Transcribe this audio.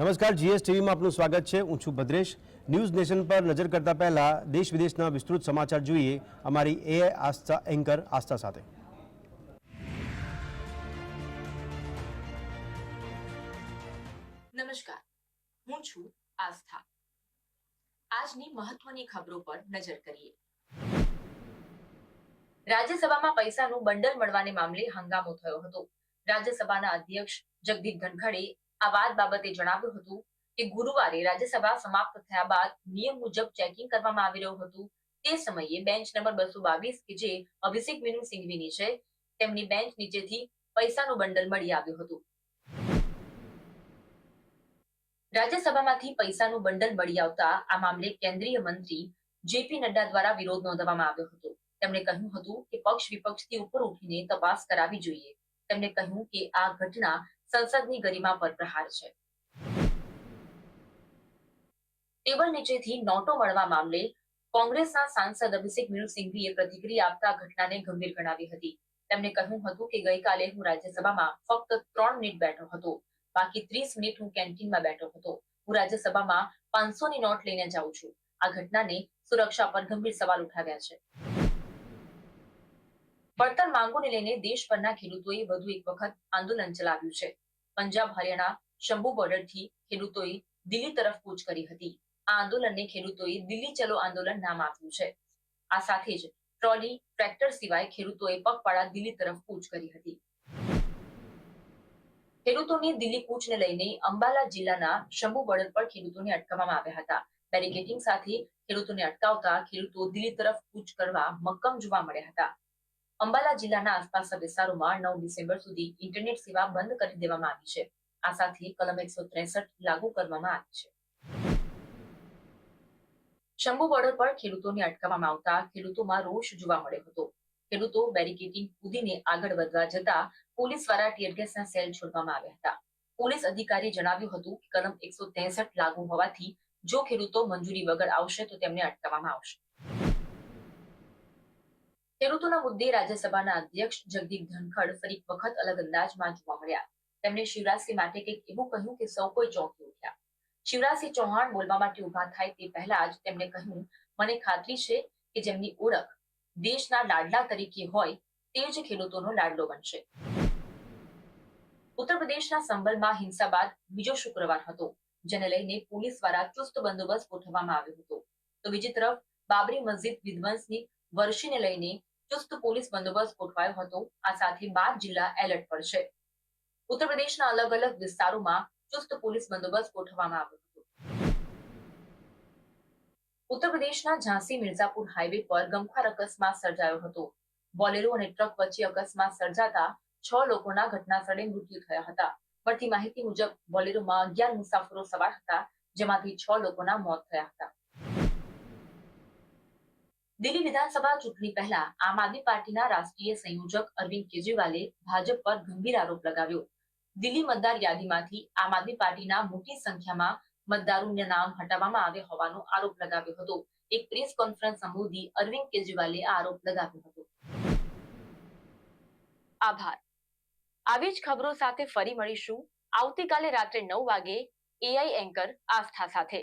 નમસ્કાર, જીએસટીવીમાં આપનું સ્વાગત છે। હું છું ભદ્રેશ। ન્યૂઝ નેશન પર નજર કરતા પહેલા દેશ વિદેશના વિસ્તૃત સમાચાર જોઈએ અમારી એઆઈ આસ્થા એન્કર આસ્થા સાથે। નમસ્કાર, હું છું આસ્થા। આજની મહત્વની ખબરો પર નજર કરીએ। રાજ્યસભામાં પૈસાનું બંડલ મળવાને મામલે હંગામો થયો હતો। રાજ્યસભાના અધ્યક્ષ જગદીપ ધનખડે આ વાત બાબતે જણાવ્યું હતું કે ગુરુવારે રાજ્યસભા સમાપ્ત થયા બાદ નિયમ મુજબ ચેકિંગ કરવામાં આવી રહ્યું હતું। તે સમયે બેન્ચ નંબર 222 કે જે અભિષેક મેનુ સિંઘવીની છે, તેમની બેન્ચ નીચેથી પૈસાનું બંડલ મળી આવ્યું હતું। રાજ્યસભામાંથી પૈસાનું બંડલ મળી આવતા આ મામલે કેન્દ્રીય મંત્રી જેપી નડ્ડા દ્વારા વિરોધ નોંધવામાં આવ્યો હતો। તેમણે કહ્યું હતું કે પક્ષ વિપક્ષથી ઉપર ઉઠીને તપાસ કરાવી જોઈએ। તેમણે કહ્યું કે આ ઘટના સંસદની ગરિમા પર પ્રહાર છે। ટેબલ નીચેથી નોટો મળવા મામલે કોંગ્રેસના સાંસદ અભિષેક મેનુ સિંઘવીએ પ્રતિક્રિયા આપતા ઘટનાને ગંભીર ગણાવી હતી। તેમણે કહ્યું હતું કે ગઈકાલે હું રાજ્યસભામાં ફક્ત 3 મિનિટ બેઠો હતો, બાકી 30 મિનિટ હું કેન્ટીનમાં બેઠો હતો। હું રાજ્યસભામાં 500ની નોટ લઈને જાઉં છું। આ ઘટનાને સુરક્ષા પર ગંભીર સવાલ ઉઠાવ્યા છે। પડતર માંગોને લઈને દેશભરના ખેડૂતોએ વધુ એક વખત આંદોલન ચલાવ્યું છે। પંજાબ હરિયાણા શંભુ બોર્ડરથી ખેડૂતોએ દિલ્હી તરફ કૂચ કરી હતી। આ આંદોલનને ખેડૂતોએ દિલ્હી ચલો આંદોલન નામ આપ્યું છે। આ સાથે જ ટ્રોલી ટ્રેક્ટર સિવાય ખેડૂતોએ પગપાળા દિલ્હી તરફ કૂચ કરી હતી। ખેડૂતોની દિલ્હી કૂચને લઈને અંબાલા જિલ્લાના શંભુ બોર્ડર પર ખેડૂતોને અટકાવવામાં આવ્યા હતા। બેરિકેડિંગ સાથે ખેડૂતોને અટકાવતા ખેડૂતો દિલ્હી તરફ કૂચ કરવા મક્કમ જોવા મળ્યા હતા। અંબાલા જિલ્લાના આસપાસના વિસ્તારોમાં 9 ડિસેમ્બર સુધી ઇન્ટરનેટ સેવા બંધ કરી દેવામાં આવી છે। આ સાથે કલમ 163 લાગુ કરવામાં આવી છે। શંભુ બોર્ડર પર ખેડૂતોને અટકાવવામાં આવતા ખેડૂતોમાં રોષ જોવા મળ્યો હતો। ખેડૂતો બેરિકેડિંગ કૂદીને આગળ વધવા જતા પોલીસ દ્વારા ટીયરગેસના સેલ છોડવામાં આવ્યા હતા। પોલીસ અધિકારીએ જણાવ્યું હતું કે કલમ 163 લાગુ હોવાથી જો ખેડૂતો મંજૂરી વગર આવશે તો તેમને અટકાવવામાં આવશે। ખેડૂતોના મુદ્દે રાજ્યસભાના અધ્યક્ષ જગદીપ ધનખડ ફરી એક વખત અલગ અંદાજમાં જોવા મળ્યા। તેમણે શિવરાજસિંહ માટે કંઈક એવું કહ્યું કે સૌ કોઈ ચોંકી ઉઠ્યા। શિવરાજસિંહ ચૌહાણ બોલવા માટે ઉભા થાય તે પહેલા જ તેમણે કહ્યું, મને ખાતરી છે કે જેમની ઓળખ દેશના લાડલા તરીકે હોય તે જ ખેડૂતોનો લાડલો બનશે। ઉત્તર પ્રદેશના સંભલમાં હિંસા બાદ બીજો શુક્રવાર હતો, જેને લઈને પોલીસ દ્વારા ચુસ્ત બંદોબસ્ત ગોઠવવામાં આવ્યો હતો। તો બીજી તરફ બાબરી મસ્જિદ વિધ્વંસની વર્ષીને લઈને ચુસ્ત પોલીસ બંદોબસ્ત ગોઠવાયો હતો। આ સાથે 12 જિલ્લા એલર્ટ પર છે। ઉત્તર પ્રદેશના અલગ અલગ વિસ્તારોમાં ચુસ્ત પોલીસ બંદોબસ્ત ગોઠવવામાં આવ્યો હતો। ઉત્તર પ્રદેશના ઝાંસી મિર્ઝાપુર હાઈવે પર ગમખ્વાર અકસ્માત સર્જાયો હતો। બોલેરો અને ટ્રક વચ્ચે અકસ્માત સર્જાતા 6 લોકોના ઘટનાસ્થળે મૃત્યુ થયા હતા। મળતી માહિતી મુજબ બોલેરોમાં 11 મુસાફરો સવાર હતા, જેમાંથી 6 લોકોના મોત થયા હતા। દિલ્હી વિધાનસભા ચૂંટણી પહેલા આમ આદમી પાર્ટીના રાષ્ટ્રીય સંયોજક અરવિંદ કેજરીવાલે ભાજપ પર ગંભીર આરોપ લગાવ્યો। દિલ્હી મતદાર યાદીમાંથી આમ આદમી પાર્ટીના મોટી સંખ્યામાં મતદારોના નામ હટાવવામાં આવ્યા હોવાનો આરોપ લગાવ્યો હતો। એક પ્રેસ કોન્ફરન્સ સંબોધી અરવિંદ કેજરીવાલે આ આરોપ લગાવ્યો હતો। આભાર। આવી જ ખબરો સાથે ફરી મળીશું આવતીકાલે રાત્રે 9 વાગે એઆઈ એન્કર આસ્થા સાથે।